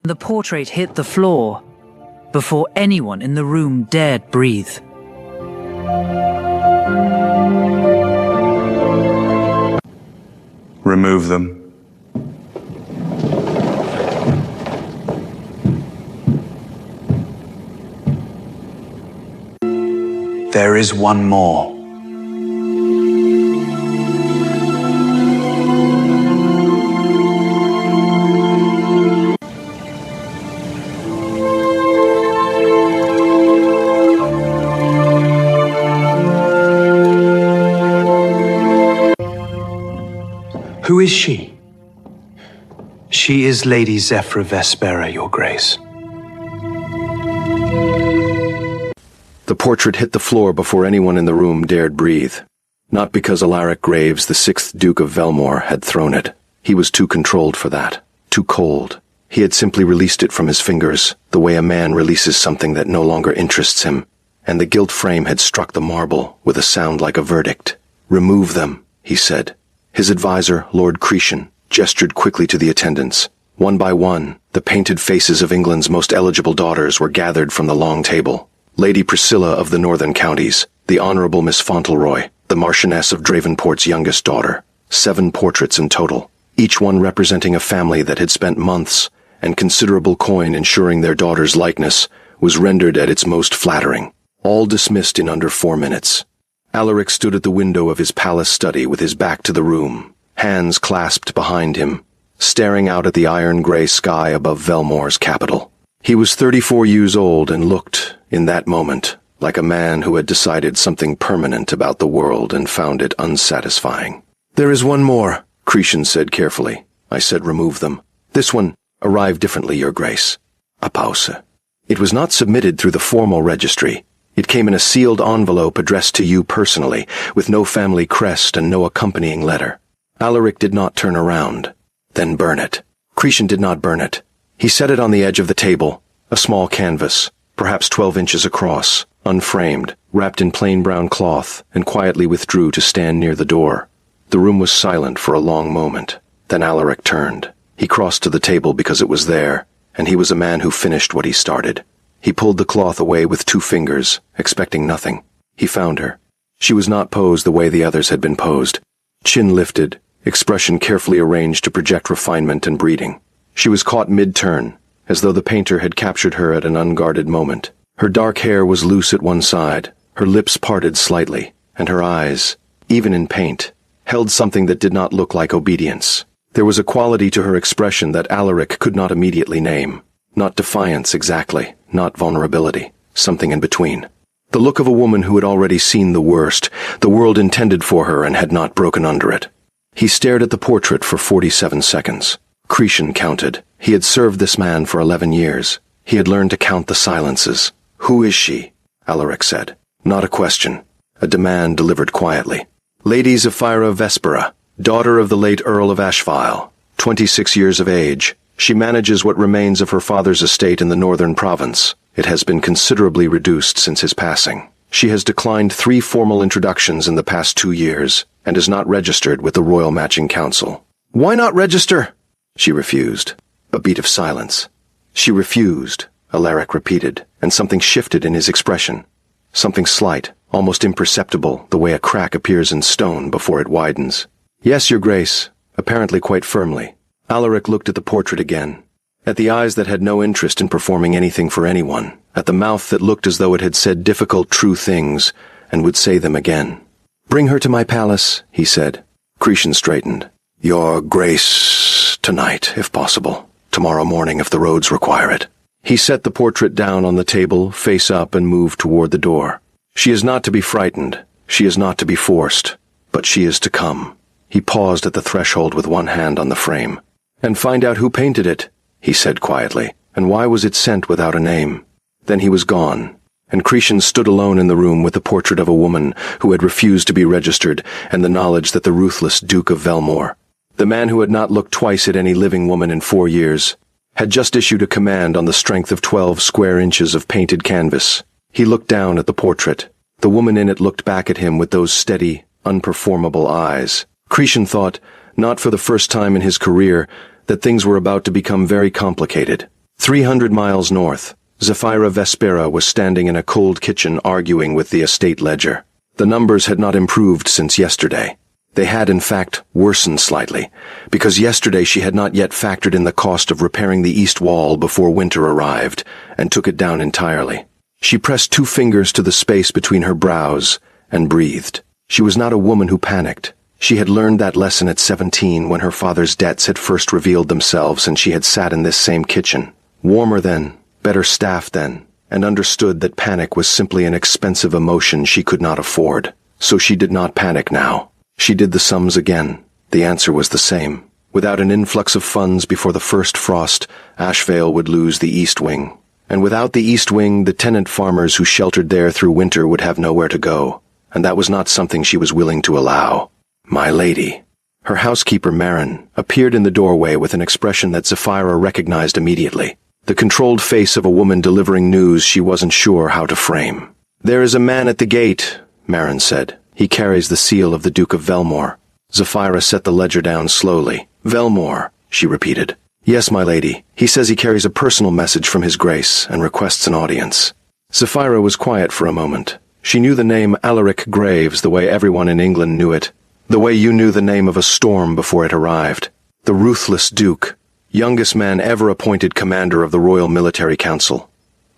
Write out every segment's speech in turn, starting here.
The portrait hit the floor before anyone in the room dared breathe. Remove them. There is one more. Who is she? She is Lady Zephyra Vespera, Your Grace. The portrait hit the floor before anyone in the room dared breathe. Not because Alaric Graves, the 6th Duke of Velmore, had thrown it. He was too controlled for that. Too cold. He had simply released it from his fingers, the way a man releases something that no longer interests him. And the gilt frame had struck the marble with a sound like a verdict. "Remove them," he said. His advisor, Lord Cretan, gestured quickly to the attendants. One by one, the painted faces of England's most eligible daughters were gathered from the long table. Lady Priscilla of the Northern Counties, the Honourable Miss Fauntleroy, the Marchioness of Dravenport's youngest daughter. 7 portraits in total, each one representing a family that had spent months and considerable coin ensuring their daughter's likeness was rendered at its most flattering. All dismissed in under 4 minutes. Alaric stood at the window of his palace study with his back to the room, hands clasped behind him, staring out at the iron-grey sky above Velmore's capital. He was 34 years old and looked, in that moment, like a man who had decided something permanent about the world and found it unsatisfying. "There is one more," Cretan said carefully. I said remove them. "This one arrived differently, Your Grace." A pause. "It was not submitted through the formal registry. It came in a sealed envelope addressed to you personally, with no family crest and no accompanying letter." Alaric did not turn around. "Then burn it." Cretan did not burn it. He set it on the edge of the table, a small canvas, perhaps 12 inches across, unframed, wrapped in plain brown cloth, and quietly withdrew to stand near the door. The room was silent for a long moment. Then Alaric turned. He crossed to the table because it was there, and he was a man who finished what he started. He pulled the cloth away with 2 fingers, expecting nothing. He found her. She was not posed the way the others had been posed. Chin lifted, expression carefully arranged to project refinement and breeding. She was caught mid-turn, as though the painter had captured her at an unguarded moment. Her dark hair was loose at one side, her lips parted slightly, and her eyes, even in paint, held something that did not look like obedience. There was a quality to her expression that Alaric could not immediately name. Not defiance exactly, not vulnerability, something in between. The look of a woman who had already seen the worst, the world intended for her and had not broken under it. He stared at the portrait for 47 seconds. Cretan counted. He had served this man for 11 years. He had learned to count the silences. "Who is she?" Alaric said. Not a question. A demand delivered quietly. "Lady Zephyra Vespera, daughter of the late Earl of Ashvile, 26 years of age. She manages what remains of her father's estate in the northern province. It has been considerably reduced since his passing. She has declined 3 formal introductions in the past 2 years, and is not registered with the Royal Matching Council." "Why not register?" She refused. A beat of silence. "She refused," Alaric repeated, and something shifted in his expression. Something slight, almost imperceptible, the way a crack appears in stone before it widens. "Yes, Your Grace," apparently quite firmly. Alaric looked at the portrait again, at the eyes that had no interest in performing anything for anyone, at the mouth that looked as though it had said difficult, true things, and would say them again. "Bring her to my palace," he said. Cretan straightened. "Your Grace, tonight, if possible. Tomorrow morning, if the roads require it." He set the portrait down on the table, face up, and moved toward the door. "She is not to be frightened. She is not to be forced. But she is to come." He paused at the threshold with one hand on the frame. "And find out who painted it," he said quietly, "and why was it sent without a name?" Then he was gone, and Cretan stood alone in the room with the portrait of a woman who had refused to be registered and the knowledge that the ruthless Duke of Velmore, the man who had not looked twice at any living woman in 4 years, had just issued a command on the strength of 12 square inches of painted canvas. He looked down at the portrait. The woman in it looked back at him with those steady, unperformable eyes. Cretan thought, not for the first time in his career, that things were about to become very complicated. 300 miles north, Zephyra Vespera was standing in a cold kitchen arguing with the estate ledger. The numbers had not improved since yesterday. They had, in fact, worsened slightly, because yesterday she had not yet factored in the cost of repairing the east wall before winter arrived, and took it down entirely. She pressed 2 fingers to the space between her brows and breathed. She was not a woman who panicked. She had learned that lesson at 17 when her father's debts had first revealed themselves and she had sat in this same kitchen. Warmer then, better staffed then, and understood that panic was simply an expensive emotion she could not afford. So she did not panic now. She did the sums again. The answer was the same. Without an influx of funds before the first frost, Ashvale would lose the east wing. And without the east wing, the tenant farmers who sheltered there through winter would have nowhere to go. And that was not something she was willing to allow. My lady. Her housekeeper, Marin, appeared in the doorway with an expression that Zephyra recognized immediately. The controlled face of a woman delivering news she wasn't sure how to frame. There is a man at the gate, Marin said. He carries the seal of the Duke of Velmore. Zephyra set the ledger down slowly. Velmore, she repeated. Yes, my lady. He says he carries a personal message from his grace and requests an audience. Zephyra was quiet for a moment. She knew the name Alaric Graves the way everyone in England knew it. The way you knew the name of a storm before it arrived. The Ruthless Duke. Youngest man ever appointed commander of the Royal Military Council.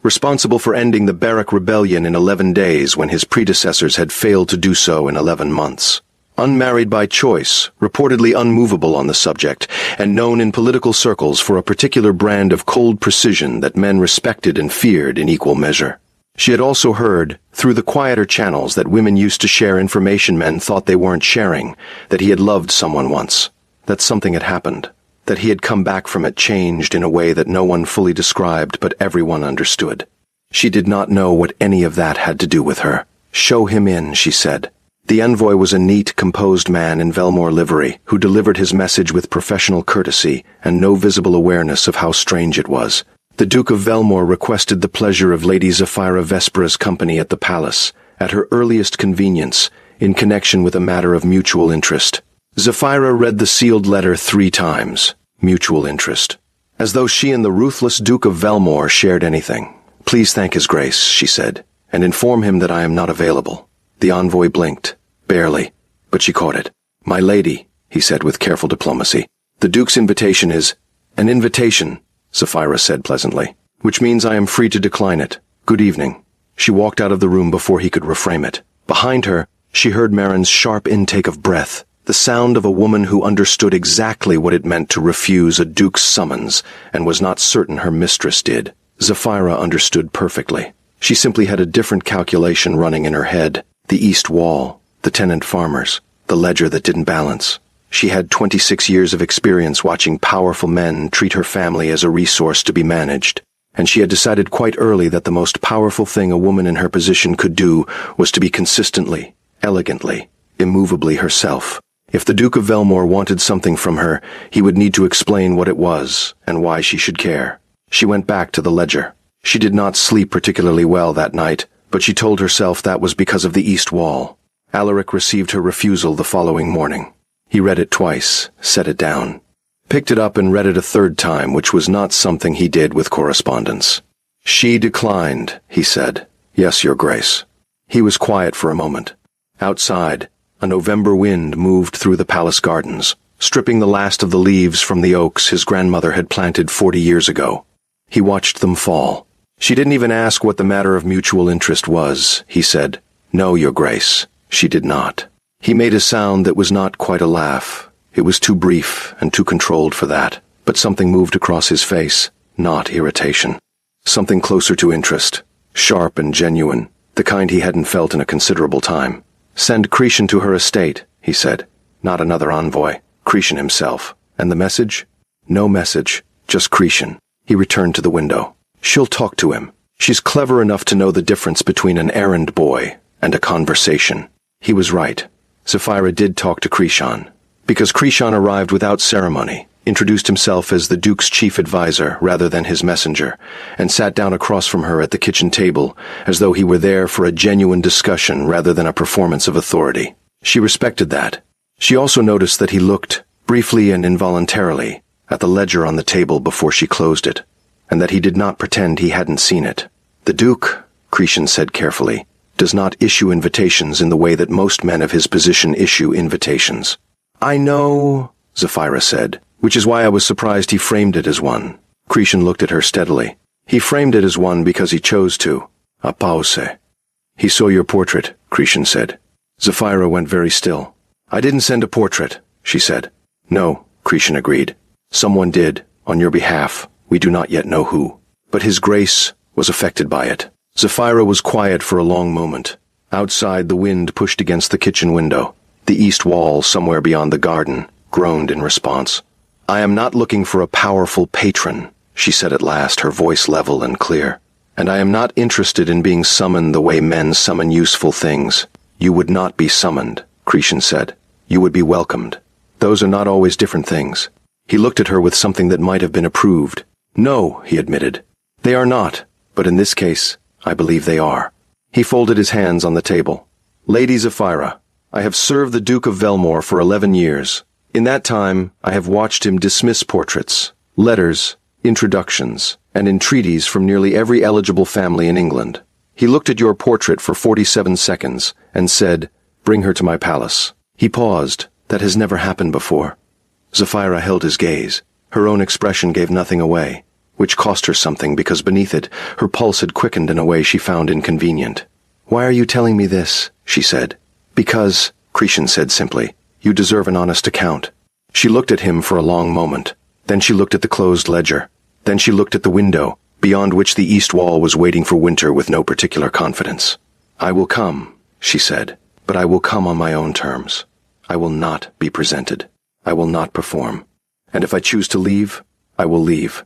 Responsible for ending the Barrack Rebellion in 11 days when his predecessors had failed to do so in 11 months. Unmarried by choice, reportedly unmovable on the subject, and known in political circles for a particular brand of cold precision that men respected and feared in equal measure. She had also heard, through the quieter channels that women used to share information men thought they weren't sharing, that he had loved someone once, that something had happened, that he had come back from it changed in a way that no one fully described but everyone understood. She did not know what any of that had to do with her. Show him in, she said. The envoy was a neat, composed man in Velmore livery, who delivered his message with professional courtesy and no visible awareness of how strange it was. The Duke of Velmore requested the pleasure of Lady Zephyra Vespera's company at the palace, at her earliest convenience, in connection with a matter of mutual interest. Zephyra read the sealed letter 3 times. Mutual interest. As though she and the ruthless Duke of Velmore shared anything. Please thank his grace, she said, and inform him that I am not available. The envoy blinked. Barely. But she caught it. My lady, he said with careful diplomacy. The Duke's invitation is... An invitation, Zephyra said pleasantly, which means I am free to decline it. Good evening. She walked out of the room before he could reframe it. Behind her, she heard Marin's sharp intake of breath, the sound of a woman who understood exactly what it meant to refuse a duke's summons and was not certain her mistress did. Zephyra understood perfectly. She simply had a different calculation running in her head. The east wall, the tenant farmers, the ledger that didn't balance. She had 26 years of experience watching powerful men treat her family as a resource to be managed, and she had decided quite early that the most powerful thing a woman in her position could do was to be consistently, elegantly, immovably herself. If the Duke of Velmore wanted something from her, he would need to explain what it was and why she should care. She went back to the ledger. She did not sleep particularly well that night, but she told herself that was because of the east wall. Alaric received her refusal the following morning. He read it twice, set it down, picked it up and read it a 3rd time, which was not something he did with correspondence. She declined, he said. Yes, your grace. He was quiet for a moment. Outside, a November wind moved through the palace gardens, stripping the last of the leaves from the oaks his grandmother had planted 40 years ago. He watched them fall. She didn't even ask what the matter of mutual interest was, he said. No, your grace. She did not. He made a sound that was not quite a laugh. It was too brief and too controlled for that, but something moved across his face, not irritation. Something closer to interest, sharp and genuine, the kind he hadn't felt in a considerable time. Send Cretan to her estate, he said. Not another envoy, Cretan himself. And the message? No message, just Cretan. He returned to the window. She'll talk to him. She's clever enough to know the difference between an errand boy and a conversation. He was right. Zephyra did talk to Cretan, because Cretan arrived without ceremony, introduced himself as the Duke's chief advisor rather than his messenger, and sat down across from her at the kitchen table as though he were there for a genuine discussion rather than a performance of authority. She respected that. She also noticed that he looked, briefly and involuntarily, at the ledger on the table before she closed it, and that he did not pretend he hadn't seen it. "The Duke," Cretan said carefully, "does not issue invitations in the way that most men of his position issue invitations." "I know," Zephyra said, "which is why I was surprised he framed it as one." Cretan looked at her steadily. "He framed it as one because he chose to. A pause." "He saw your portrait," Cretan said. Zephyra went very still. "I didn't send a portrait," she said. "No," Cretan agreed. "Someone did, on your behalf. We do not yet know who. But His Grace was affected by it." Zephyra was quiet for a long moment. Outside, the wind pushed against the kitchen window. The east wall, somewhere beyond the garden, groaned in response. "I am not looking for a powerful patron," she said at last, her voice level and clear. "And I am not interested in being summoned the way men summon useful things." "You would not be summoned," Cretan said. "You would be welcomed. Those are not always different things." He looked at her with something that might have been approved. "No," he admitted. "They are not, but in this case, I believe they are." He folded his hands on the table. "Lady Zephyra, I have served the Duke of Velmore for 11 years. In that time, I have watched him dismiss portraits, letters, introductions, and entreaties from nearly every eligible family in England. He looked at your portrait for 47 seconds and said, 'Bring her to my palace.' He paused. That has never happened before." Zephyra held his gaze. Her own expression gave nothing away, which cost her something because beneath it, her pulse had quickened in a way she found inconvenient. "Why are you telling me this?" she said. "Because," Cretan said simply, "you deserve an honest account." She looked at him for a long moment. Then she looked at the closed ledger. Then she looked at the window, beyond which the east wall was waiting for winter with no particular confidence. "I will come," she said, "but I will come on my own terms. I will not be presented. I will not perform. And if I choose to leave, I will leave."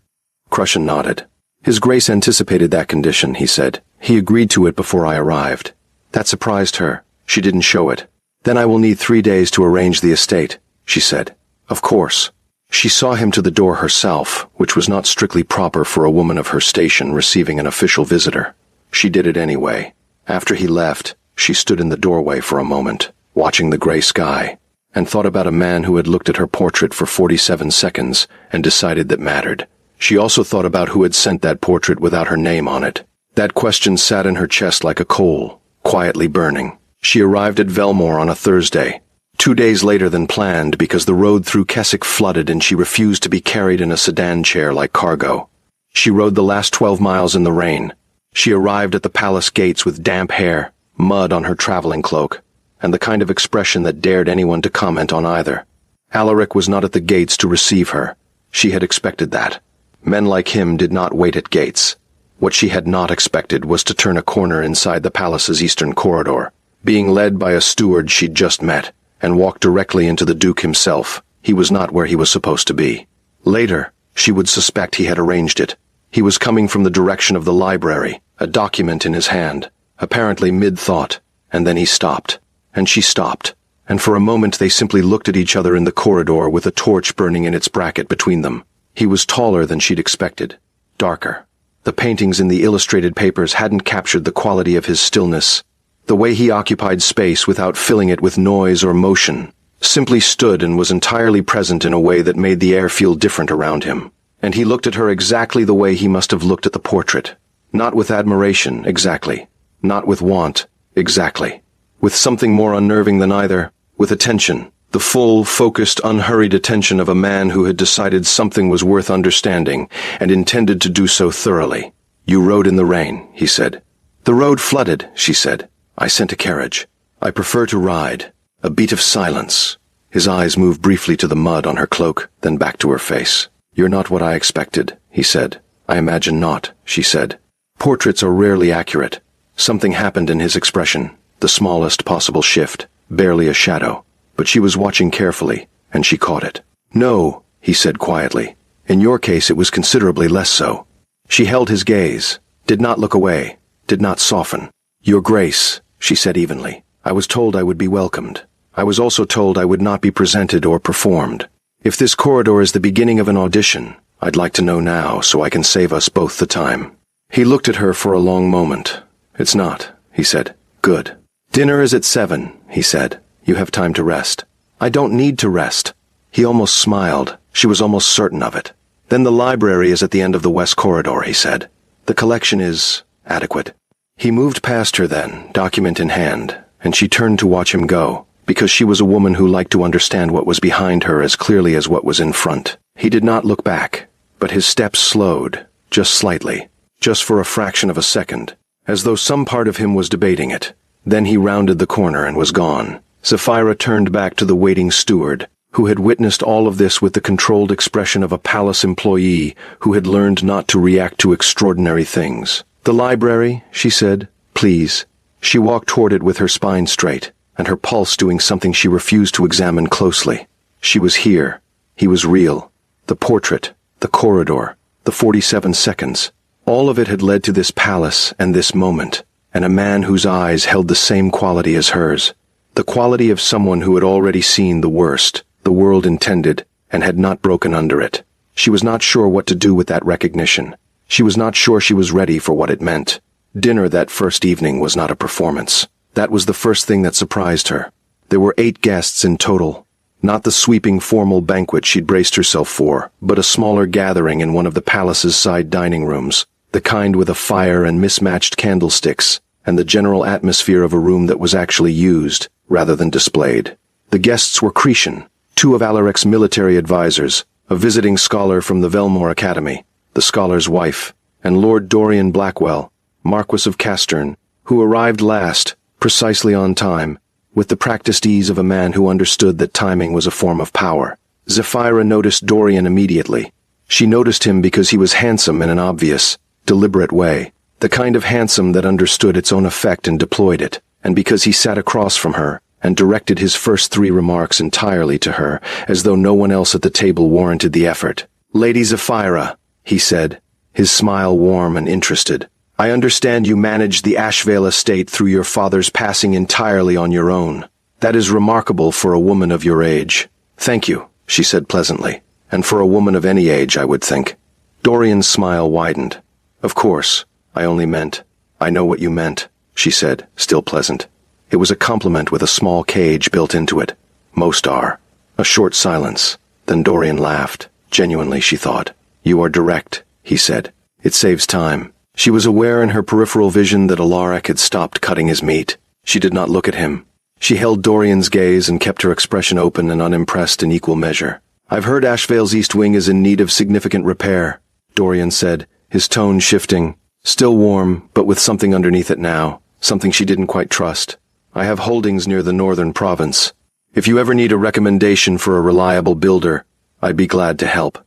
Cretan nodded. "His Grace anticipated that condition," he said. "He agreed to it before I arrived. That surprised her. She didn't show it. Then I will need 3 days to arrange the estate," she said. "Of course." She saw him to the door herself, which was not strictly proper for a woman of her station receiving an official visitor. She did it anyway. After he left, she stood in the doorway for a moment, watching the gray sky, and thought about a man who had looked at her portrait for 47 seconds and decided that mattered. She also thought about who had sent that portrait without her name on it. That question sat in her chest like a coal, quietly burning. She arrived at Velmore on a Thursday, 2 days later than planned because the road through Keswick flooded and she refused to be carried in a sedan chair like cargo. She rode the last 12 miles in the rain. She arrived at the palace gates with damp hair, mud on her traveling cloak, and the kind of expression that dared anyone to comment on either. Alaric was not at the gates to receive her. She had expected that. Men like him did not wait at gates. What she had not expected was to turn a corner inside the palace's eastern corridor, being led by a steward she'd just met, and walk directly into the Duke himself. He was not where he was supposed to be. Later, she would suspect he had arranged it. He was coming from the direction of the library, a document in his hand, apparently mid-thought, and then he stopped. And she stopped, and for a moment they simply looked at each other in the corridor with a torch burning in its bracket between them. He was taller than she'd expected, darker. The paintings in the illustrated papers hadn't captured the quality of his stillness. The way he occupied space without filling it with noise or motion, simply stood and was entirely present in a way that made the air feel different around him. And he looked at her exactly the way he must have looked at the portrait. Not with admiration, exactly. Not with want, exactly. With something more unnerving than either, with attention. The full, focused, unhurried attention of a man who had decided something was worth understanding and intended to do so thoroughly. "You rode in the rain," he said. "The road flooded," she said. "I sent a carriage. I prefer to ride." A beat of silence. His eyes moved briefly to the mud on her cloak, then back to her face. "You're not what I expected," he said. "I imagine not," she said. Portraits are rarely accurate. Something happened in his expression, the smallest possible shift, barely a shadow. But she was watching carefully, and she caught it. "No," he said quietly. "In your case it was considerably less so." She held his gaze, did not look away, did not soften. "Your Grace," she said evenly. "I was told I would be welcomed. I was also told I would not be presented or performed. If this corridor is the beginning of an audition, I'd like to know now so I can save us both the time." He looked at her for a long moment. "It's not," he said. "Good." "Dinner is at 7, he said. "You have time to rest." "I don't need to rest." He almost smiled. She was almost certain of it. Then the library is at the end of the west corridor, he said. The collection is adequate. He moved past her then, document in hand, and she turned to watch him go, because she was a woman who liked to understand what was behind her as clearly as what was in front. He did not look back, but his steps slowed, just slightly, just for a fraction of a second, as though some part of him was debating it. Then he rounded the corner and was gone. Zephyra turned back to the waiting steward, who had witnessed all of this with the controlled expression of a palace employee who had learned not to react to extraordinary things. "The library," she said. "Please." She walked toward it with her spine straight, and her pulse doing something she refused to examine closely. She was here. He was real. The portrait, the corridor, the 47 seconds. All of it had led to this palace and this moment, and a man whose eyes held the same quality as hers. The quality of someone who had already seen the worst the world intended and had not broken under it. She was not sure what to do with that recognition. She was not sure she was ready for what it meant. Dinner that first evening was not a performance. That was the first thing that surprised her. There were 8 guests in total. Not the sweeping formal banquet she'd braced herself for, but a smaller gathering in one of the palace's side dining rooms, the kind with a fire and mismatched candlesticks, and the general atmosphere of a room that was actually used, rather than displayed. The guests were Cretan, 2 of Alaric's military advisors, a visiting scholar from the Velmore Academy, the scholar's wife, and Lord Dorian Blackwell, Marquis of Castern, who arrived last, precisely on time, with the practiced ease of a man who understood that timing was a form of power. Zephyra noticed Dorian immediately. She noticed him because he was handsome in an obvious, deliberate way, the kind of handsome that understood its own effect and deployed it, and because he sat across from her and directed his first 3 remarks entirely to her, as though no one else at the table warranted the effort. "Lady Zephyra," he said, his smile warm and interested, "I understand you managed the Ashvale estate through your father's passing entirely on your own. That is remarkable for a woman of your age." "Thank you," she said pleasantly, "and for a woman of any age, I would think." Dorian's smile widened. "Of course, I only meant—" "I know what you meant," she said, still pleasant. It was a compliment with a small cage built into it. Most are. A short silence. Then Dorian laughed. Genuinely, she thought. "You are direct," he said. "It saves time." She was aware in her peripheral vision that Alaric had stopped cutting his meat. She did not look at him. She held Dorian's gaze and kept her expression open and unimpressed in equal measure. "I've heard Ashvale's East Wing is in need of significant repair," Dorian said, his tone shifting. Still warm, but with something underneath it now, something she didn't quite trust. "I have holdings near the northern province. If you ever need a recommendation for a reliable builder, I'd be glad to help."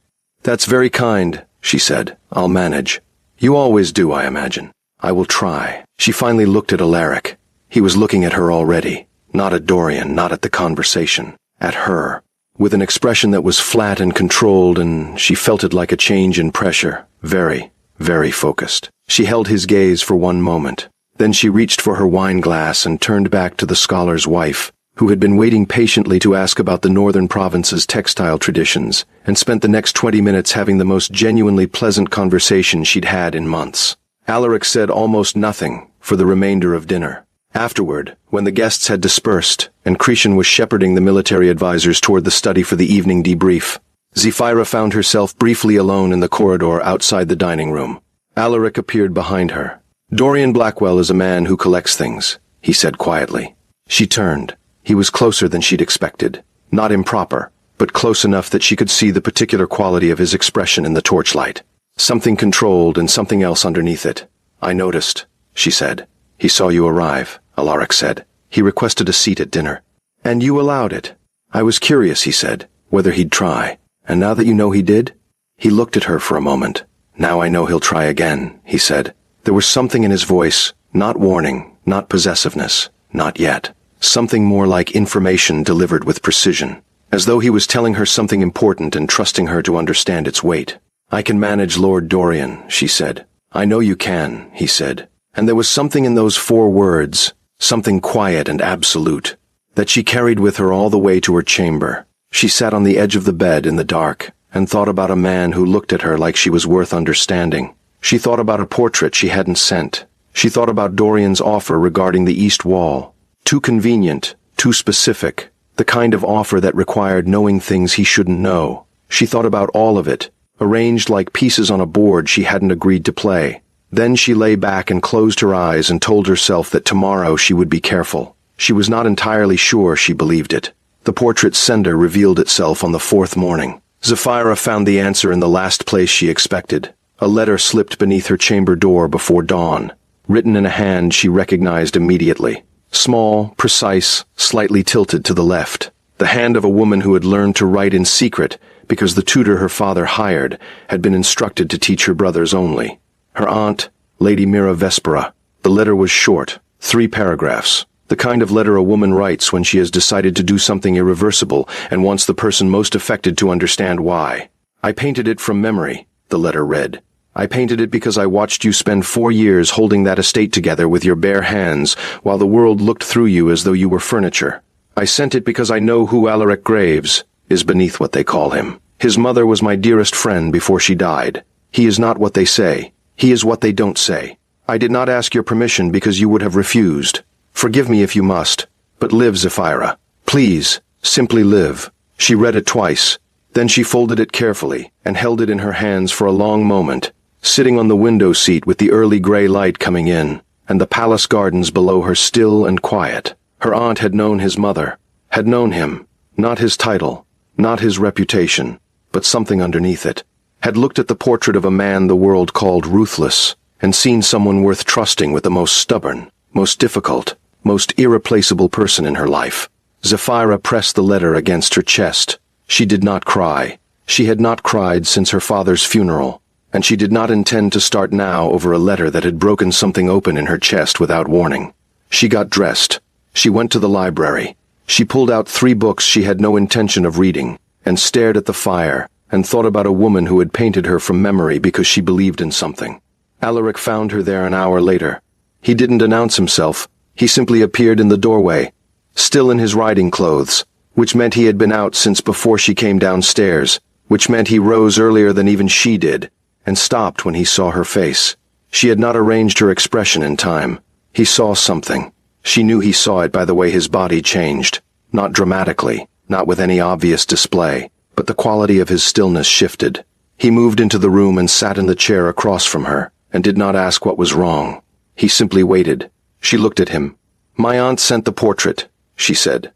"That's very kind," she said. "I'll manage." "You always do, I imagine." "I will try." She finally looked at Alaric. He was looking at her already. Not at Dorian, not at the conversation. At her. With an expression that was flat and controlled, and she felt it like a change in pressure. Very, very focused. She held his gaze for one moment. Then she reached for her wine glass and turned back to the scholar's wife, who had been waiting patiently to ask about the northern province's textile traditions, and spent the next 20 minutes having the most genuinely pleasant conversation she'd had in months. Alaric said almost nothing for the remainder of dinner. Afterward, when the guests had dispersed, and Cretan was shepherding the military advisors toward the study for the evening debrief, Zephyra found herself briefly alone in the corridor outside the dining room. Alaric appeared behind her. "Dorian Blackwell is a man who collects things," he said quietly. She turned. He was closer than she'd expected. Not improper, but close enough that she could see the particular quality of his expression in the torchlight. Something controlled and something else underneath it. "I noticed," she said. "He saw you arrive," Alaric said. "He requested a seat at dinner." "And you allowed it." "I was curious," he said, "whether he'd try. And now that you know he did?" He looked at her for a moment. "Now I know he'll try again," he said. There was something in his voice, not warning, not possessiveness, not yet. Something more like information delivered with precision, as though he was telling her something important and trusting her to understand its weight. "I can manage Lord Dorian," she said. "I know you can," he said. And there was something in those 4 words, something quiet and absolute, that she carried with her all the way to her chamber. She sat on the edge of the bed in the dark and thought about a man who looked at her like she was worth understanding. She thought about a portrait she hadn't sent. She thought about Dorian's offer regarding the east wall. Too convenient, too specific, the kind of offer that required knowing things he shouldn't know. She thought about all of it, arranged like pieces on a board she hadn't agreed to play. Then she lay back and closed her eyes and told herself that tomorrow she would be careful. She was not entirely sure she believed it. The portrait's sender revealed itself on the fourth morning. Zephyra found the answer in the last place she expected. A letter slipped beneath her chamber door before dawn, written in a hand she recognized immediately. Small, precise, slightly tilted to the left. The hand of a woman who had learned to write in secret because the tutor her father hired had been instructed to teach her brothers only. Her aunt, Lady Mira Vespera. The letter was short, 3 paragraphs. The kind of letter a woman writes when she has decided to do something irreversible and wants the person most affected to understand why. I painted it from memory, the letter read. I painted it because I watched you spend 4 years holding that estate together with your bare hands while the world looked through you as though you were furniture. I sent it because I know who Alaric Graves is beneath what they call him. His mother was my dearest friend before she died. He is not what they say. He is what they don't say. I did not ask your permission because you would have refused. Forgive me if you must, but live, Zephyra. Please, simply live. She read it twice. Then she folded it carefully and held it in her hands for a long moment, sitting on the window seat with the early gray light coming in, and the palace gardens below her still and quiet. Her aunt had known his mother, had known him, not his title, not his reputation, but something underneath it, had looked at the portrait of a man the world called Ruthless, and seen someone worth trusting with the most stubborn, most difficult, most irreplaceable person in her life. Zephyra pressed the letter against her chest. She did not cry. She had not cried since her father's funeral, and she did not intend to start now over a letter that had broken something open in her chest without warning. She got dressed. She went to the library. She pulled out 3 books she had no intention of reading, and stared at the fire, and thought about a woman who had painted her from memory because she believed in something. Alaric found her there an hour later. He didn't announce himself. He simply appeared in the doorway, still in his riding clothes, which meant he had been out since before she came downstairs, which meant he rose earlier than even she did, and stopped when he saw her face. She had not arranged her expression in time. He saw something. She knew he saw it by the way his body changed, not dramatically, not with any obvious display, but the quality of his stillness shifted. He moved into the room and sat in the chair across from her, and did not ask what was wrong. He simply waited. She looked at him. My aunt sent the portrait, she said.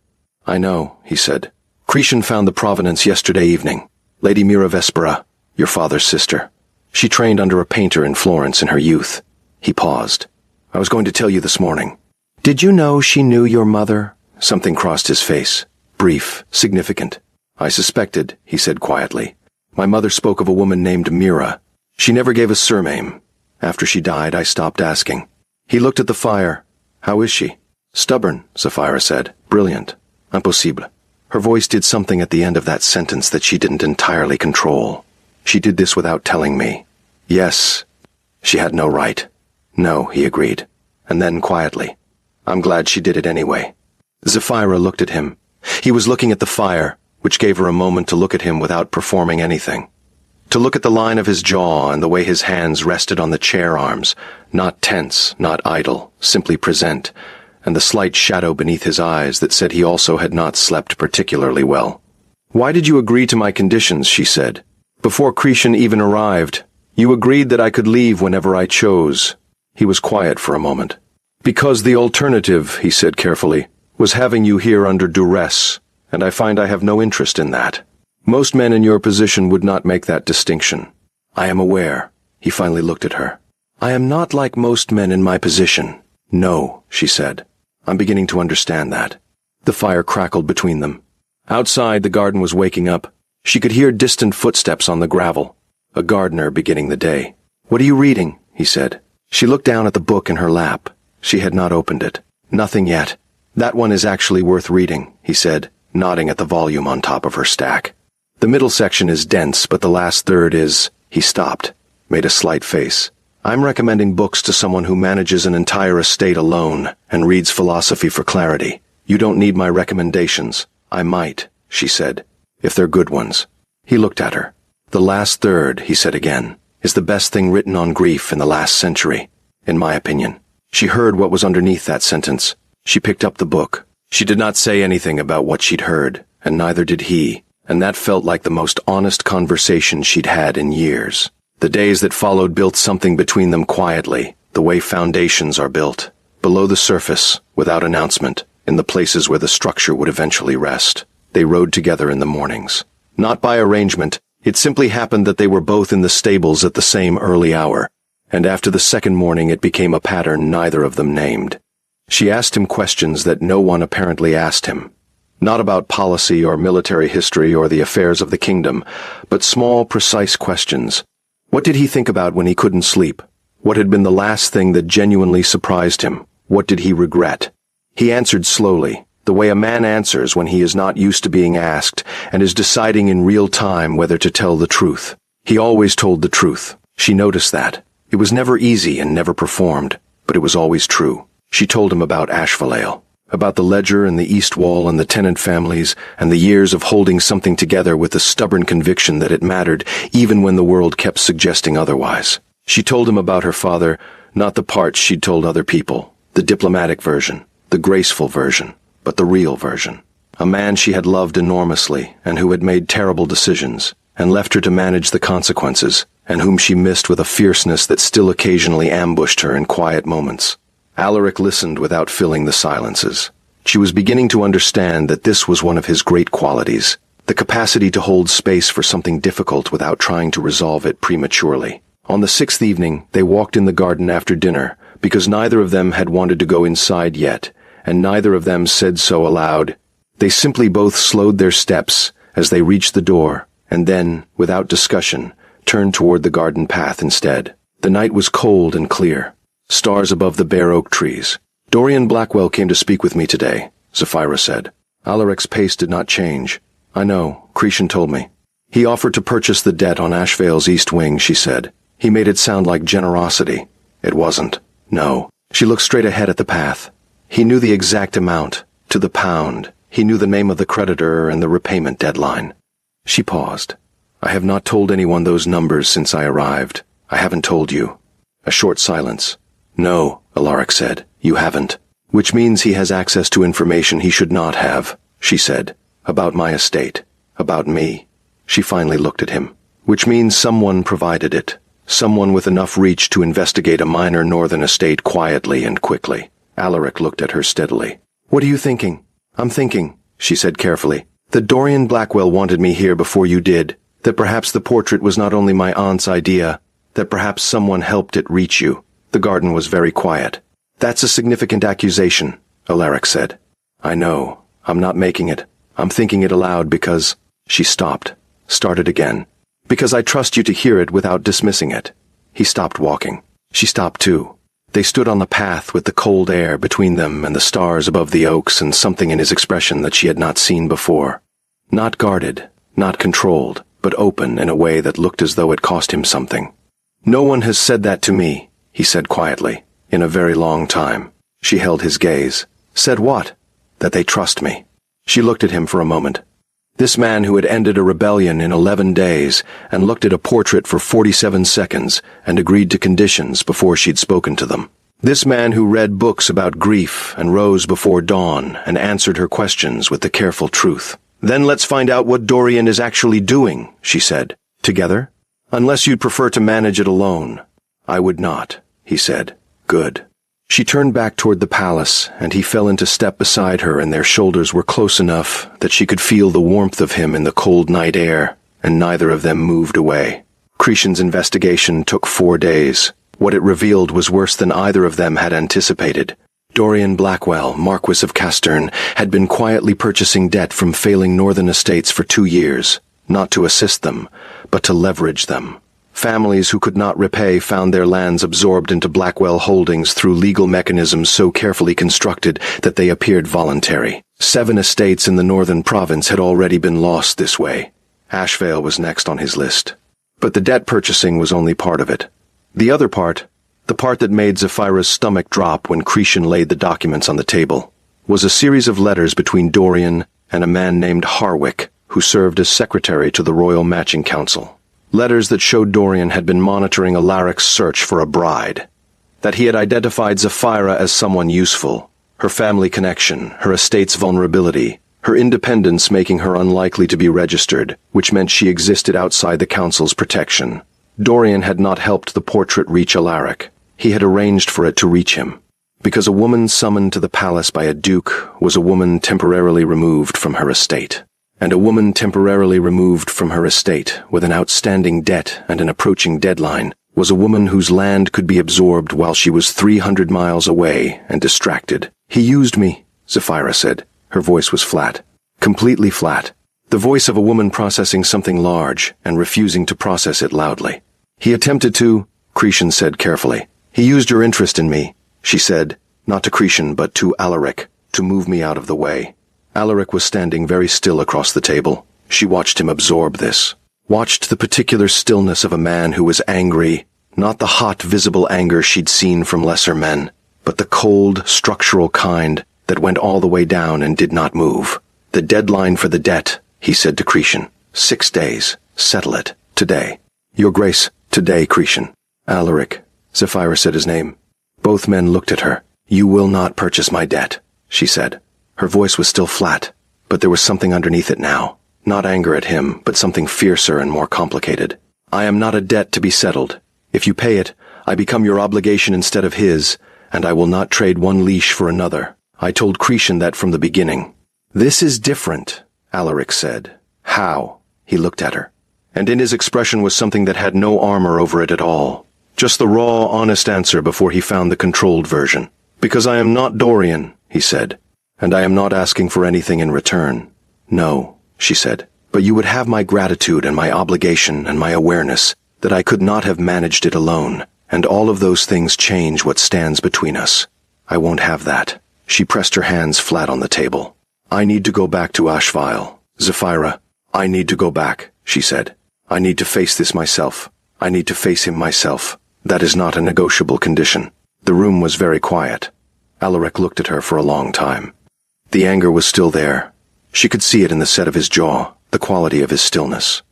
I know, he said. Cretan found the provenance yesterday evening. Lady Mira Vespera, your father's sister. She trained under a painter in Florence in her youth. He paused. I was going to tell you this morning. Did you know she knew your mother? Something crossed his face. Brief, significant. I suspected, he said quietly. My mother spoke of a woman named Mira. She never gave a surname. After she died, I stopped asking. He looked at the fire. How is she? Stubborn, Zephyra said. Brilliant. Impossible. Her voice did something at the end of that sentence that she didn't entirely control. She did this without telling me. Yes. She had no right. No, he agreed. And then quietly. I'm glad she did it anyway. Zephyra looked at him. He was looking at the fire, which gave her a moment to look at him without performing anything. To look at the line of his jaw and the way his hands rested on the chair arms, not tense, not idle, simply present, and the slight shadow beneath his eyes that said he also had not slept particularly well. Why did you agree to my conditions, she said. Before Cretan even arrived, you agreed that I could leave whenever I chose. He was quiet for a moment. Because the alternative, he said carefully, was having you here under duress, and I find I have no interest in that. Most men in your position would not make that distinction. I am aware. He finally looked at her. I am not like most men in my position. No, she said. I'm beginning to understand that. The fire crackled between them. Outside, the garden was waking up. She could hear distant footsteps on the gravel. A gardener beginning the day. What are you reading? He said. She looked down at the book in her lap. She had not opened it. Nothing yet. That one is actually worth reading, he said, nodding at the volume on top of her stack. The middle section is dense, but the last third is... He stopped, made a slight face. I'm recommending books to someone who manages an entire estate alone and reads philosophy for clarity. You don't need my recommendations. I might, she said, if they're good ones. He looked at her. The last third, he said again, is the best thing written on grief in the last century, in my opinion. She heard what was underneath that sentence. She picked up the book. She did not say anything about what she'd heard, and neither did he, and that felt like the most honest conversation she'd had in years. The days that followed built something between them quietly, the way foundations are built, below the surface, without announcement, in the places where the structure would eventually rest. They rode together in the mornings. Not by arrangement, it simply happened that they were both in the stables at the same early hour, and after the second morning it became a pattern neither of them named. She asked him questions that no one apparently asked him. Not about policy or military history or the affairs of the kingdom, but small, precise questions. What did he think about when he couldn't sleep? What had been the last thing that genuinely surprised him? What did he regret? He answered slowly, the way a man answers when he is not used to being asked and is deciding in real time whether to tell the truth. He always told the truth. She noticed that. It was never easy and never performed, but it was always true. She told him about Ashvalale, about the ledger and the east wall and the tenant families, and the years of holding something together with the stubborn conviction that it mattered, even when the world kept suggesting otherwise. She told him about her father, not the parts she'd told other people, the diplomatic version, the graceful version, but the real version. A man she had loved enormously, and who had made terrible decisions, and left her to manage the consequences, and whom she missed with a fierceness that still occasionally ambushed her in quiet moments. Alaric listened without filling the silences. She was beginning to understand that this was one of his great qualities, the capacity to hold space for something difficult without trying to resolve it prematurely. On the sixth evening, they walked in the garden after dinner, because neither of them had wanted to go inside yet, and neither of them said so aloud. They simply both slowed their steps as they reached the door, and then, without discussion, turned toward the garden path instead. The night was cold and clear. Stars above the bare oak trees. Dorian Blackwell came to speak with me today, Zephyra said. Alaric's pace did not change. I know, Cretan told me. He offered to purchase the debt on Ashvale's east wing, she said. He made it sound like generosity. It wasn't. No. She looked straight ahead at the path. He knew the exact amount, to the pound. He knew the name of the creditor and the repayment deadline. She paused. I have not told anyone those numbers since I arrived. I haven't told you. A short silence. No, Alaric said, you haven't. Which means he has access to information he should not have, she said. About my estate. About me. She finally looked at him. Which means someone provided it. Someone with enough reach to investigate a minor northern estate quietly and quickly. Alaric looked at her steadily. What are you thinking? I'm thinking, she said carefully, that Dorian Blackwell wanted me here before you did. That perhaps the portrait was not only my aunt's idea, that perhaps someone helped it reach you. The garden was very quiet. That's a significant accusation, Alaric said. I know. I'm not making it. I'm thinking it aloud because... She stopped. Started again. Because I trust you to hear it without dismissing it. He stopped walking. She stopped too. They stood on the path with the cold air between them and the stars above the oaks and something in his expression that she had not seen before. Not guarded, not controlled, but open in a way that looked as though it cost him something. No one has said that to me, he said quietly, in a very long time. She held his gaze. Said what? That they trust me. She looked at him for a moment. This man who had ended a rebellion in 11 days and looked at a portrait for 47 seconds and agreed to conditions before she'd spoken to them. This man who read books about grief and rose before dawn and answered her questions with the careful truth. Then let's find out what Dorian is actually doing, she said. Together? Unless you'd prefer to manage it alone. I would not, he said. Good. She turned back toward the palace, and he fell into step beside her, and their shoulders were close enough that she could feel the warmth of him in the cold night air, and neither of them moved away. Cretan's investigation took 4 days. What it revealed was worse than either of them had anticipated. Dorian Blackwell, Marquis of Castern, had been quietly purchasing debt from failing northern estates for 2 years, not to assist them, but to leverage them. Families who could not repay found their lands absorbed into Blackwell holdings through legal mechanisms so carefully constructed that they appeared voluntary. 7 estates in the northern province had already been lost this way. Ashvale was next on his list. But the debt purchasing was only part of it. The other part, the part that made Zephyra's stomach drop when Cretan laid the documents on the table, was a series of letters between Dorian and a man named Harwick, who served as secretary to the Royal Matching Council. Letters that showed Dorian had been monitoring Alaric's search for a bride, that he had identified Zephyra as someone useful, her family connection, her estate's vulnerability, her independence making her unlikely to be registered, which meant she existed outside the council's protection. Dorian had not helped the portrait reach Alaric. He had arranged for it to reach him. Because a woman summoned to the palace by a duke was a woman temporarily removed from her estate. And a woman temporarily removed from her estate with an outstanding debt and an approaching deadline was a woman whose land could be absorbed while she was 300 miles away and distracted. "He used me," Zephyra said. Her voice was flat. Completely flat. The voice of a woman processing something large and refusing to process it loudly. "He attempted to," Cretan said carefully. "He used your interest in me," she said, not to Cretan but to Alaric, to move me out of the way. Alaric was standing very still across the table. She watched him absorb this. Watched the particular stillness of a man who was angry, not the hot, visible anger she'd seen from lesser men, but the cold, structural kind that went all the way down and did not move. "The deadline for the debt," he said to Cretan. 6 days. Settle it. Today. "Your Grace, today, Cretan." "Alaric," Zephyra said his name. Both men looked at her. "You will not purchase my debt," she said. Her voice was still flat, but there was something underneath it now. Not anger at him, but something fiercer and more complicated. "I am not a debt to be settled. If you pay it, I become your obligation instead of his, and I will not trade one leash for another. I told Cretan that from the beginning." "This is different," Alaric said. "How?" He looked at her. And in his expression was something that had no armor over it at all. Just the raw, honest answer before he found the controlled version. "Because I am not Dorian," he said, "and I am not asking for anything in return." "No," she said, "but you would have my gratitude and my obligation and my awareness that I could not have managed it alone, and all of those things change what stands between us. I won't have that." She pressed her hands flat on the table. "I need to go back to Ashvile. Zephyra, I need to go back," she said. "I need to face this myself. I need to face him myself. That is not a negotiable condition." The room was very quiet. Alaric looked at her for a long time. The anger was still there. She could see it in the set of his jaw, the quality of his stillness.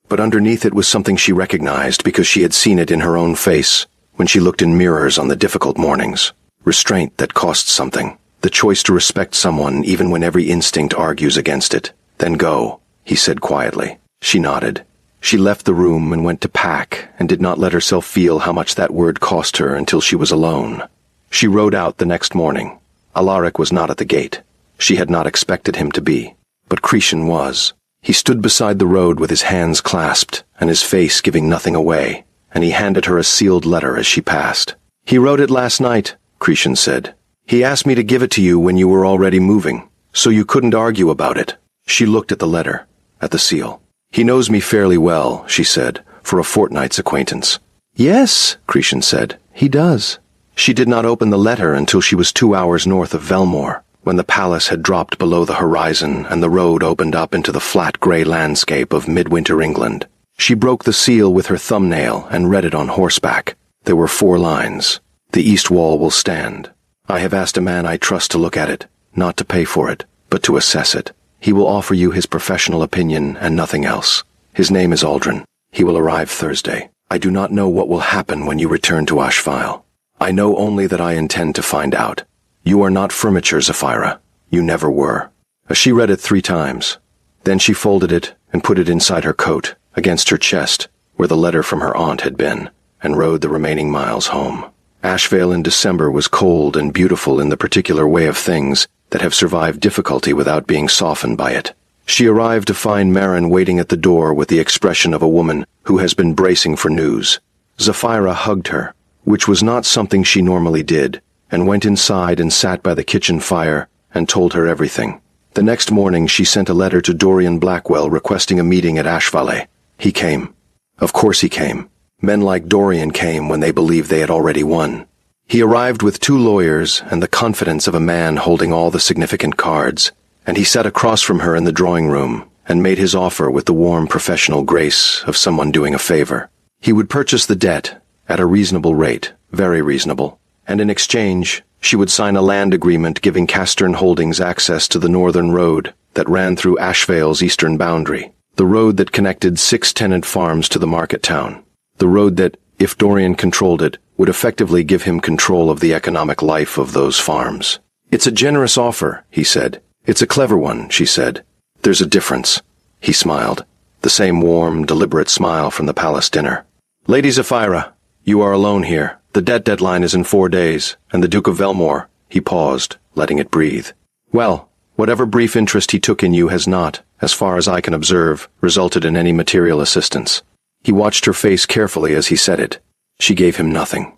But underneath it was something she recognized because she had seen it in her own face when she looked in mirrors on the difficult mornings. Restraint that costs something. The choice to respect someone even when every instinct argues against it. "Then go," he said quietly. She nodded. She left the room and went to pack and did not let herself feel how much that word cost her until she was alone. She rode out the next morning. Alaric was not at the gate. She had not expected him to be. But Cretan was. He stood beside the road with his hands clasped and his face giving nothing away, and he handed her a sealed letter as she passed. "He wrote it last night," Cretan said. "He asked me to give it to you when you were already moving, so you couldn't argue about it." She looked at the letter, at the seal. "He knows me fairly well," she said, "for a fortnight's acquaintance." "Yes," Cretan said, "he does." She did not open the letter until she was 2 hours north of Velmore, when the palace had dropped below the horizon and the road opened up into the flat grey landscape of midwinter England. She broke the seal with her thumbnail and read it on horseback. There were 4 lines. "The east wall will stand. I have asked a man I trust to look at it, not to pay for it, but to assess it. He will offer you his professional opinion and nothing else. His name is Aldrin. He will arrive Thursday. I do not know what will happen when you return to Ashvile. I know only that I intend to find out. You are not furniture, Zephyra. You never were." She read it 3 times. Then she folded it and put it inside her coat, against her chest, where the letter from her aunt had been, and rode the remaining miles home. Ashvale in December was cold and beautiful in the particular way of things that have survived difficulty without being softened by it. She arrived to find Marin waiting at the door with the expression of a woman who has been bracing for news. Zephyra hugged her, which was not something she normally did, and went inside and sat by the kitchen fire and told her everything. The next morning she sent a letter to Dorian Blackwell requesting a meeting at Ashvale. He came. Of course he came. Men like Dorian came when they believed they had already won. He arrived with 2 lawyers and the confidence of a man holding all the significant cards, and he sat across from her in the drawing room and made his offer with the warm professional grace of someone doing a favor. He would purchase the debt at a reasonable rate, very reasonable, and in exchange she would sign a land agreement giving Castern Holdings access to the northern road that ran through Ashvale's eastern boundary, the road that connected 6 tenant farms to the market town, the road that, if Dorian controlled it, would effectively give him control of the economic life of those farms. "It's a generous offer," he said. It's a clever one, she said. There's a difference. He smiled. The same warm, deliberate smile from the palace dinner. Lady Zephyra, you are alone here. The debt deadline is in 4 days, and the Duke of Velmore. He paused, letting it breathe. Well, whatever brief interest he took in you has not, as far as I can observe, resulted in any material assistance. He watched her face carefully as he said it. She gave him nothing.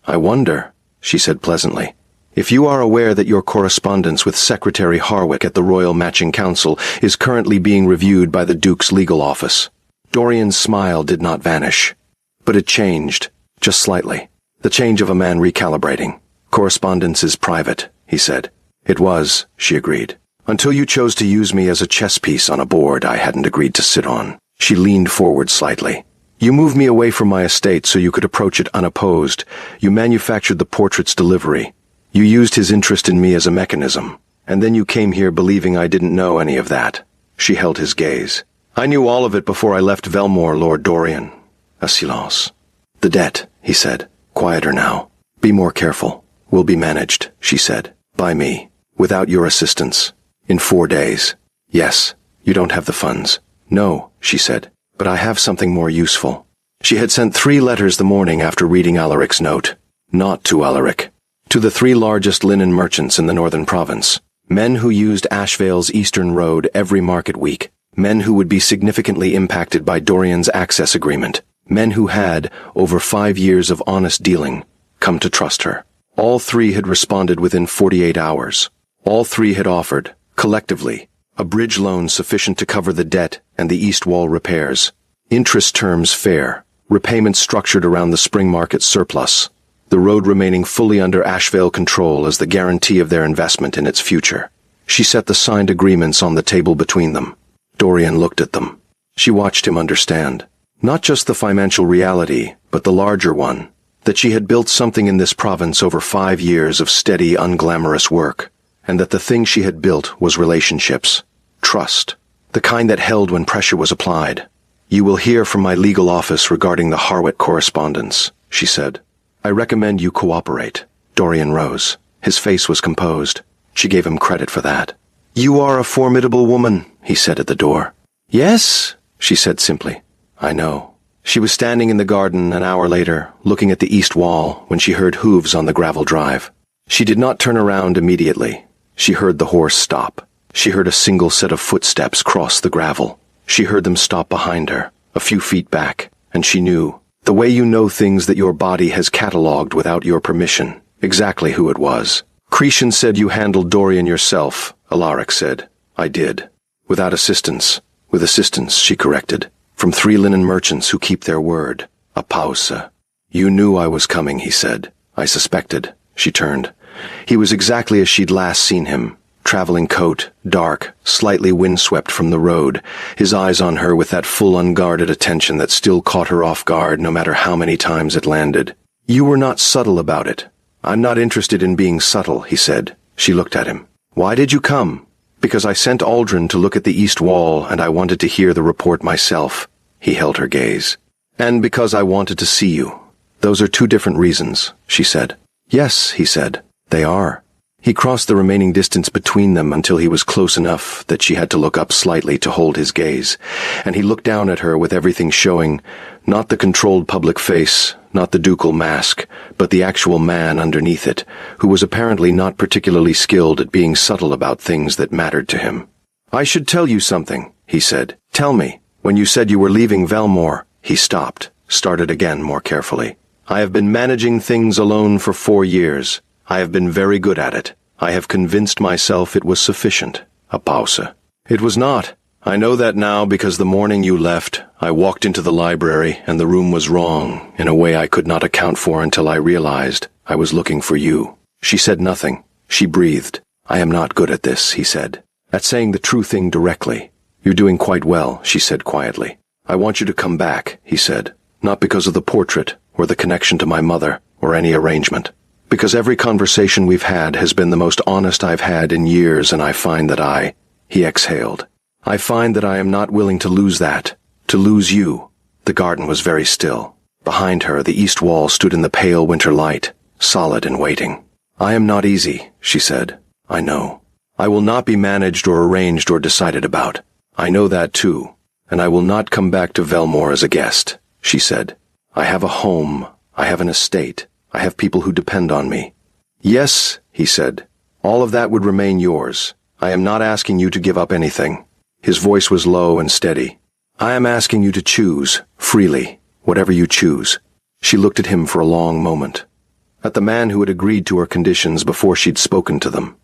I wonder, she said pleasantly, if you are aware that your correspondence with Secretary Harwick at the Royal Matching Council is currently being reviewed by the Duke's legal office. Dorian's smile did not vanish, but it changed, just slightly. The change of a man recalibrating. Correspondence is private, he said. It was, she agreed. Until you chose to use me as a chess piece on a board I hadn't agreed to sit on. She leaned forward slightly. You moved me away from my estate so you could approach it unopposed. You manufactured the portrait's delivery. You used his interest in me as a mechanism. And then you came here believing I didn't know any of that. She held his gaze. I knew all of it before I left Velmore, Lord Dorian. A silence. The debt, he said, quieter now. Be more careful. Will be managed, she said, by me, without your assistance. In 4 days. Yes, you don't have the funds. No, she said, but I have something more useful. She had sent 3 letters the morning after reading Alaric's note. Not to Alaric. To the 3 largest linen merchants in the northern province. Men who used Ashvale's eastern road every market week. Men who would be significantly impacted by Dorian's access agreement. Men who had, over 5 years of honest dealing, come to trust her. All 3 had responded within 48 hours. All 3 had offered, collectively, a bridge loan sufficient to cover the debt and the east wall repairs. Interest terms fair. Repayment structured around the spring market surplus. The road remaining fully under Ashvale control as the guarantee of their investment in its future. She set the signed agreements on the table between them. Dorian looked at them. She watched him understand. Not just the financial reality, but the larger one. That she had built something in this province over 5 years of steady, unglamorous work, and that the thing she had built was relationships, trust, the kind that held when pressure was applied. You will hear from my legal office regarding the Harwick correspondence, she said. I recommend you cooperate. Dorian rose. His face was composed. She gave him credit for that. You are a formidable woman, he said at the door. Yes, she said simply. I know. She was standing in the garden an hour later, looking at the east wall, when she heard hooves on the gravel drive. She did not turn around immediately. She heard the horse stop. She heard a single set of footsteps cross the gravel. She heard them stop behind her, a few feet back, and she knew, the way you know things that your body has catalogued without your permission, exactly who it was. Cretan said you handled Dorian yourself, Alaric said. I did. Without assistance. With assistance, she corrected. From 3 linen merchants who keep their word. A pause. You knew I was coming, he said. I suspected. She turned. He was exactly as she'd last seen him. Traveling coat, dark, slightly windswept from the road, his eyes on her with that full unguarded attention that still caught her off guard no matter how many times it landed. You were not subtle about it. I'm not interested in being subtle, he said. She looked at him. Why did you come? Because I sent Aldrin to look at the east wall and I wanted to hear the report myself. He held her gaze. And because I wanted to see you. Those are 2 different reasons, she said. Yes, he said. They are. He crossed the remaining distance between them until he was close enough that she had to look up slightly to hold his gaze, and he looked down at her with everything showing, not the controlled public face, not the ducal mask, but the actual man underneath it, who was apparently not particularly skilled at being subtle about things that mattered to him. I should tell you something, he said. Tell me. When you said you were leaving Velmore, he stopped, started again more carefully. I have been managing things alone for 4 years. I have been very good at it. I have convinced myself it was sufficient. A pause. It was not. I know that now because the morning you left, I walked into the library and the room was wrong in a way I could not account for until I realized I was looking for you. She said nothing. She breathed. I am not good at this, he said. At saying the true thing directly. You're doing quite well, she said quietly. I want you to come back, he said. Not because of the portrait, or the connection to my mother, or any arrangement. Because every conversation we've had has been the most honest I've had in years, and I find that he exhaled. I find that I am not willing to lose that, to lose you. The garden was very still. Behind her, the east wall stood in the pale winter light, solid and waiting. I am not easy, she said. I know. I will not be managed or arranged or decided about. I know that too, and I will not come back to Velmore as a guest, she said. I have a home, I have an estate, I have people who depend on me. Yes, he said, all of that would remain yours. I am not asking you to give up anything. His voice was low and steady. I am asking you to choose, freely, whatever you choose. She looked at him for a long moment. At the man who had agreed to her conditions before she'd spoken to them.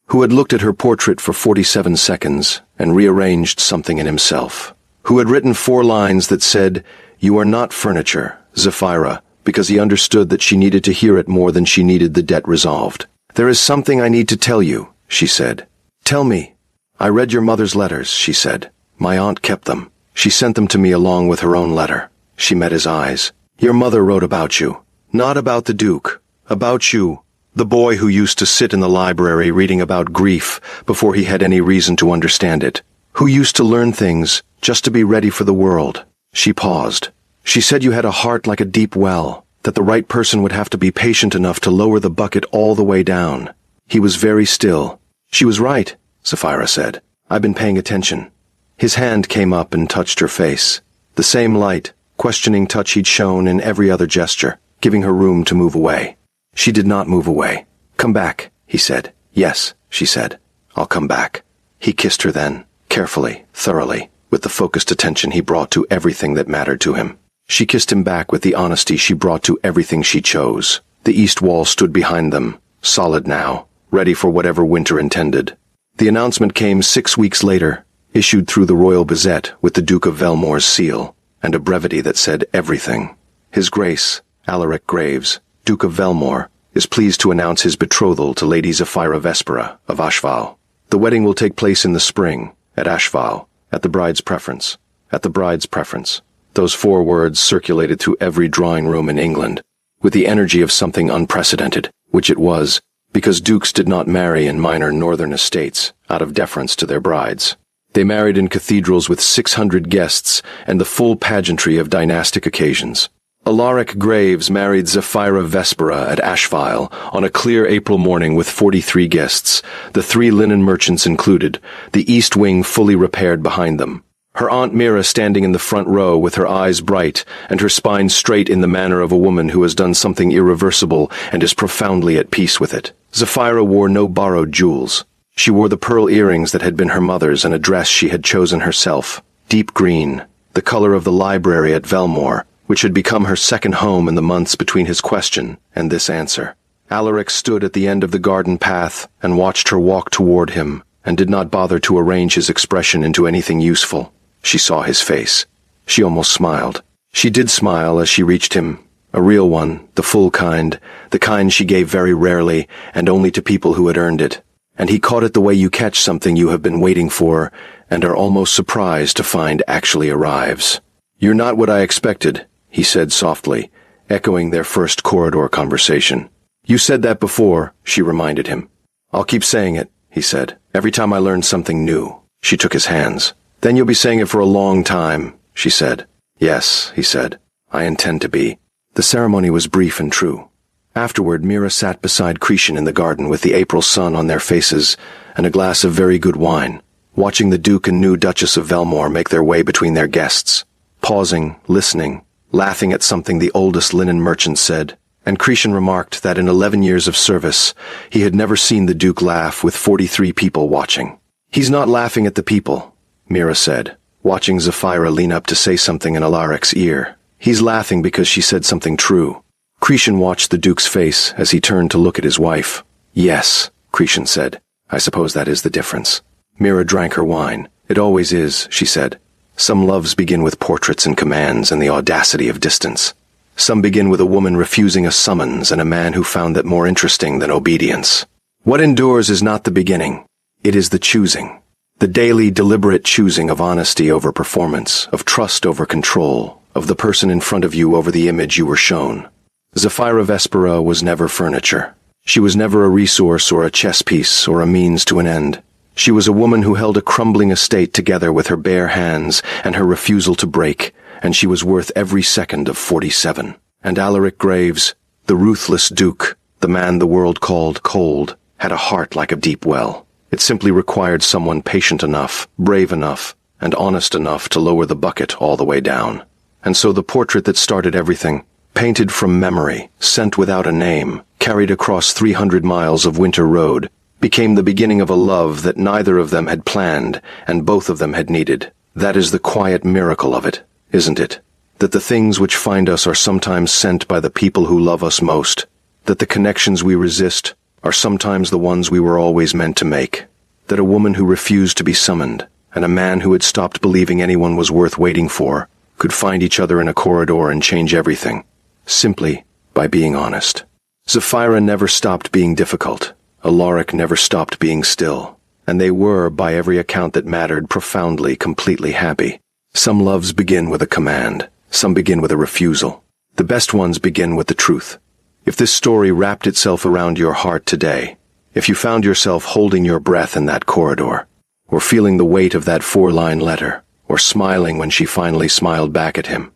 Who had looked at her portrait for 47 seconds and rearranged something in himself. Who had written 4 lines that said, "You are not furniture, Zephyra," because he understood that she needed to hear it more than she needed the debt resolved. There is something I need to tell you, she said. Tell me. I read your mother's letters, she said. My aunt kept them. She sent them to me along with her own letter. She met his eyes. Your mother wrote about you. Not about the Duke. About you. The boy who used to sit in the library reading about grief before he had any reason to understand it. Who used to learn things just to be ready for the world. She paused. She said you had a heart like a deep well, that the right person would have to be patient enough to lower the bucket all the way down. He was very still. She was right, Zephyra said. I've been paying attention. His hand came up and touched her face. The same light, questioning touch he'd shown in every other gesture, giving her room to move away. She did not move away. Come back, he said. Yes, she said. I'll come back. He kissed her then, carefully, thoroughly, with the focused attention he brought to everything that mattered to him. She kissed him back with the honesty she brought to everything she chose. The east wall stood behind them, solid now, ready for whatever winter intended. The announcement came 6 weeks later, issued through the Royal Gazette with the Duke of Velmore's seal, and a brevity that said everything. His Grace, Alaric Graves, Duke of Velmore, is pleased to announce his betrothal to Lady Zephyra Vespera of Ashval. The wedding will take place in the spring, at Ashval, at the bride's preference. At the bride's preference. Those 4 words circulated through every drawing room in England, with the energy of something unprecedented, which it was, because dukes did not marry in minor northern estates, out of deference to their brides. They married in cathedrals with 600 guests and the full pageantry of dynastic occasions. Alaric Graves married Zephyra Vespera at Ashval on a clear April morning with 43 guests, the 3 linen merchants included, the east wing fully repaired behind them. Her Aunt Mira standing in the front row with her eyes bright and her spine straight in the manner of a woman who has done something irreversible and is profoundly at peace with it. Zephyra wore no borrowed jewels. She wore the pearl earrings that had been her mother's and a dress she had chosen herself, deep green, the color of the library at Velmore, which had become her second home in the months between his question and this answer. Alaric stood at the end of the garden path and watched her walk toward him, and did not bother to arrange his expression into anything useful. She saw his face. She almost smiled. She did smile as she reached him, a real one, the full kind, the kind she gave very rarely and only to people who had earned it. And he caught it the way you catch something you have been waiting for and are almost surprised to find actually arrives. You're not what I expected, he said softly, echoing their first corridor conversation. You said that before, she reminded him. I'll keep saying it, he said, every time I learn something new. She took his hands. Then you'll be saying it for a long time, she said. Yes, he said. I intend to be. The ceremony was brief and true. Afterward, Mira sat beside Cretan in the garden with the April sun on their faces and a glass of very good wine, watching the Duke and new Duchess of Velmore make their way between their guests, pausing, listening, laughing at something the oldest linen merchant said, and Cretan remarked that in 11 years of service, he had never seen the Duke laugh with 43 people watching. He's not laughing at the people, Mira said, watching Zephyra lean up to say something in Alaric's ear. He's laughing because she said something true. Cretan watched the Duke's face as he turned to look at his wife. Yes, Cretan said. I suppose that is the difference. Mira drank her wine. It always is, she said. Some loves begin with portraits and commands and the audacity of distance. Some begin with a woman refusing a summons and a man who found that more interesting than obedience. What endures is not the beginning. It is the choosing. The daily, deliberate choosing of honesty over performance, of trust over control, of the person in front of you over the image you were shown. Zephyra Vespera was never furniture. She was never a resource or a chess piece or a means to an end. She was a woman who held a crumbling estate together with her bare hands and her refusal to break, and she was worth every second of 47. And Alaric Graves, the ruthless Duke, the man the world called cold, had a heart like a deep well. It simply required someone patient enough, brave enough, and honest enough to lower the bucket all the way down. And so the portrait that started everything, painted from memory, sent without a name, carried across 300 miles of winter road, became the beginning of a love that neither of them had planned and both of them had needed. That is the quiet miracle of it, isn't it? That the things which find us are sometimes sent by the people who love us most. That the connections we resist are sometimes the ones we were always meant to make. That a woman who refused to be summoned, and a man who had stopped believing anyone was worth waiting for, could find each other in a corridor and change everything, simply by being honest. Sapphira never stopped being difficult. Alaric never stopped being still. And they were, by every account that mattered, profoundly, completely happy. Some loves begin with a command. Some begin with a refusal. The best ones begin with the truth. If this story wrapped itself around your heart today, if you found yourself holding your breath in that corridor, or feeling the weight of that 4-line letter, or smiling when she finally smiled back at him,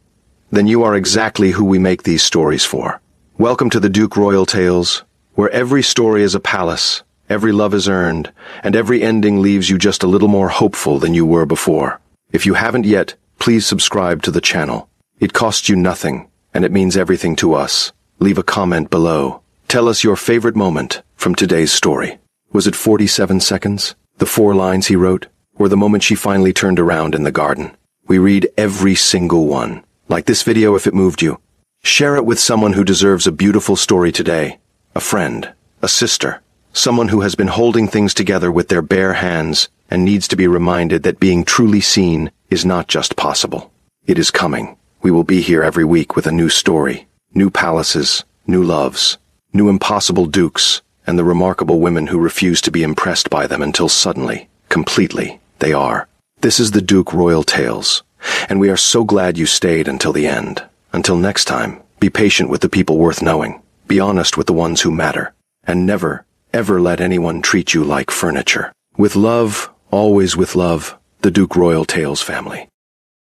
then you are exactly who we make these stories for. Welcome to the Duke Royal Tales, where every story is a palace, every love is earned, and every ending leaves you just a little more hopeful than you were before. If you haven't yet, please subscribe to the channel. It costs you nothing, and it means everything to us. Leave a comment below. Tell us your favorite moment from today's story. Was it 47 seconds? The 4 lines he wrote? Or the moment she finally turned around in the garden? We read every single one. Like this video if it moved you. Share it with someone who deserves a beautiful story today. A friend, a sister, someone who has been holding things together with their bare hands and needs to be reminded that being truly seen is not just possible. It is coming. We will be here every week with a new story, new palaces, new loves, new impossible dukes, and the remarkable women who refuse to be impressed by them until suddenly, completely, they are. This is the Duke Royal Tales, and we are so glad you stayed until the end. Until next time, be patient with the people worth knowing, be honest with the ones who matter, and never, ever let anyone treat you like furniture. With love, always with love, the Duke Royal Tales family.